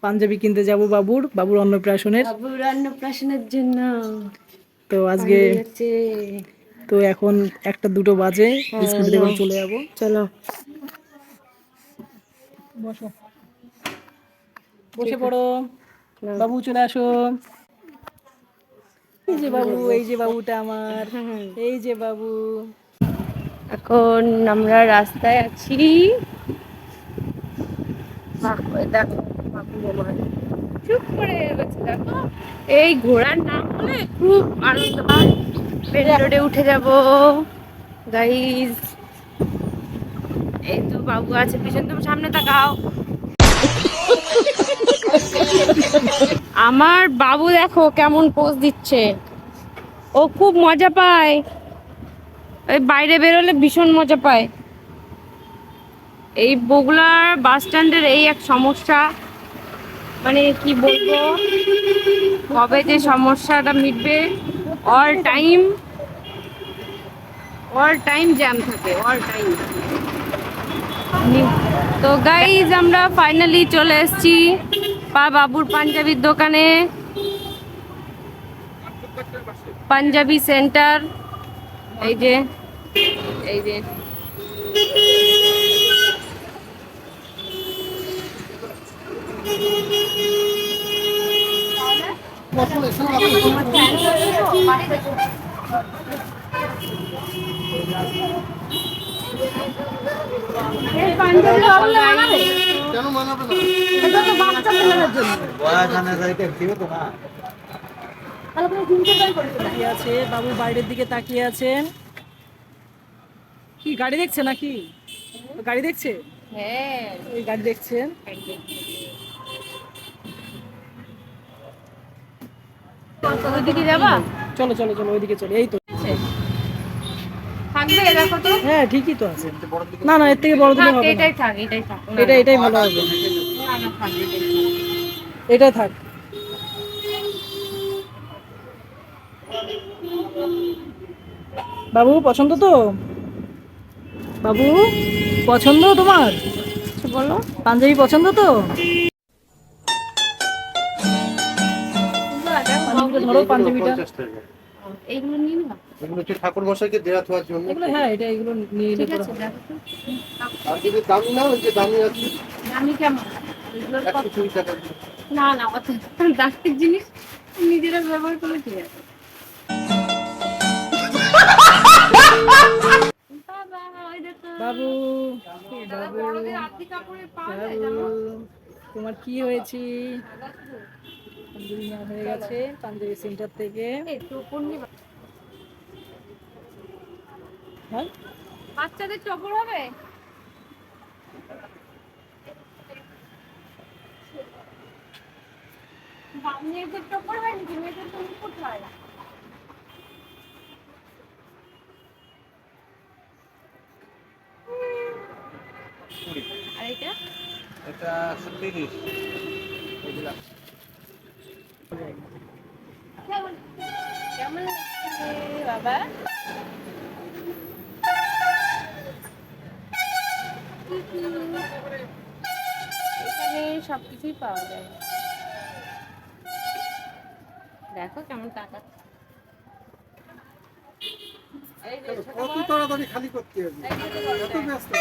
পাঞ্জাবি কিনতে যাব বাবুর অন্নপ্রাশনের জন্য। তো আজকে তো এখন একটা দুটো বাজে, স্কুটি দিয়ে চলে যাব। চলো বসো, বসে পড়ো, বাবু চলে আসো। এই যে বাবু, এই যে বাবুটা আমার, এই যে বাবু। এখন আমরা রাস্তায় আছি। চুপ করে গেছে, দেখো এই ঘোড়ার নাম বলে খুব আনন্দ হয়। মেন রোডে উঠে যাব গাইস। এই তো বাবু আছে পিছন, তুমি সামনে তাকাও। আমার বাবু দেখো কেমন পোজ দিচ্ছে, ও খুব মজা পায়, ওই বাইরে বেরোলে ভীষণ মজা পায়। এই বগুড়ার বাস স্ট্যান্ডের এই এক সমস্যা, মানে কি বলবো, কবে যে সমস্যাটা মিটবে। অল টাইম জ্যাম থাকে, অল টাইম। তো গাইজ আমরা ফাইনালি চলে এসেছি বাবুর পাঞ্জাবির দোকানে, পাঞ্জাবি সেন্টার। এই যে এই যে আছে বাবু বাইরের দিকে তাকিয়ে আছেন। কি গাড়ি দেখছে নাকি? গাড়ি দেখছে, হ্যাঁ এই গাড়ি দেখছেন। ওইদিকে যাবা? চলো চলো চলো ওইদিকে চলো। এই তো থাকবে, দেখো তো। হ্যাঁ ঠিকই তো আছে। না না, এর থেকে বড় দিলে হবে না। এটাই থাক, এটাই থাক। এটাই ভালো হবে। না না, থাক, এটাই থাক। এটাই থাক। বাবু পছন্দ তো? বাবু পছন্দ তোমার? কিছু বলো। পাঞ্জাবি পছন্দ তো? ধরো পাঞ্জাবিটা। এইগুলো নিয়ে নাও। এগুলো হচ্ছে ঠাকুর মশাইকে দেয়া থাকার জন্য। এগুলো হ্যাঁ, এগুলো নিয়ে নিলে ঠিক আছে, দেখো তো। আর যদি দামি না, ওই যে দামি আছে দামি কেমন? এগুলোর কত? 120 টাকা। না না, অত দামি জিনিস নিজেরা ব্যবহার করলে ঠিক আছে। বাবা, ওই দেখো। বাবু এটা বাবু বড়দের আর্থিক কাপড়ে পাওয়া যায়, জানো? বাবু তোমার কি হয়েছে? পাঞ্জাবি নেওয়া হয়ে গেছে পাঞ্জাবি সেন্টার থেকে। এই টোপর নিবা? হ্যাঁ বাচ্চাদের টোপর হবে? মেয়েদের টোপর হয় নাকি? মেয়েদের তো মুকুট হয় না। আর এটা? এটা 130। এগুলা কেমন কেমন লাগছে বাবা? এখানে সবকিছুই পাওয়া যায়, দেখো কেমন টাকা। কত তাড়াতাড়ি খালি করতে হবে, এত ব্যস্ত।